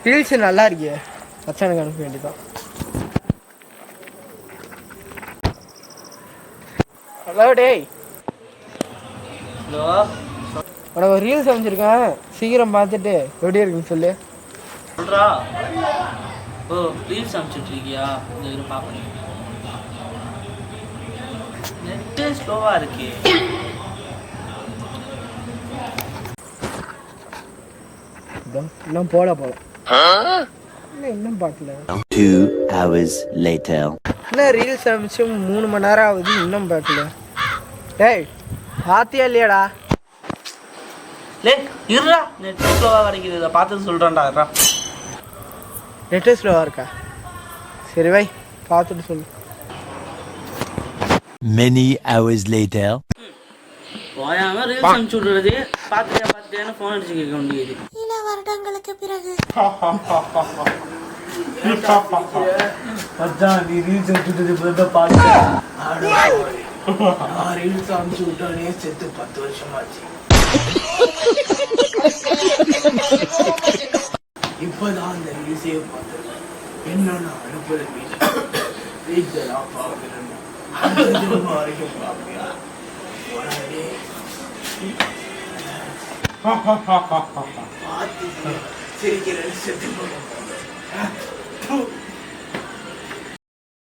Reels நல்லா இருக்கே, மச்சானுக்கு அனுப்ப வேண்டியதான். ஹலோ டேய். ஹலோ, உனக்கு ஒரு ரீல்ஸ் அமைச்சிருக்கேன், சீக்கிரம் பார்த்துட்டு எப்படி இருக்குன்னு சொல்லு. சொல்கிறா. ஓ, ரீல்ஸ் அனுப்பிச்சுட்ருக்கியா? இந்த இது பார்க்குறேன். நெட்டு ஸ்லோவாக இருக்கு. இன்னும் போல இன்னும் பார்க்கல. 2 hours later. என்ன ரீல்ஸ் அனுப்பிச்சு 3 மணி நேரம் ஆகுது, இன்னும் பார்க்கல. டேய் பார்த்தியா இல்லையாடா? லே இருடா, நெட்டு ஸ்லோவாக கிடைக்குது, இதை பார்த்துட்டு சொல்கிறேன்டா. நெட்டு ஸ்லோவாக இருக்கா? சரி வை, பார்த்துட்டு சொல்லு. Many hours later. ஓயாம ரீல்ஸ் அனுப்பிச்சு விடுறது, பார்த்துட்டேன்னு ஃபோன் அடிச்சு கேட்க வேண்டியது. சில வருடங்களுக்கு பிறகு நீ ரீல்ஸ் அனுப்பிச்சு பார்த்தேன். ரீல்ஸ் அனுப்பிச்சு விட்டானே செத்து 10 வருஷமாச்சு. இப்பதான் அந்த ரீல்ஸே பார்த்தேன். என்னன்னா அனுப்புறது ரீல்ஸெல்லாம் பார்க்கணும், வரைக்கும் பார்ப்பியா? பார்த்து சிரிக்கிறேன்னு செத்து போக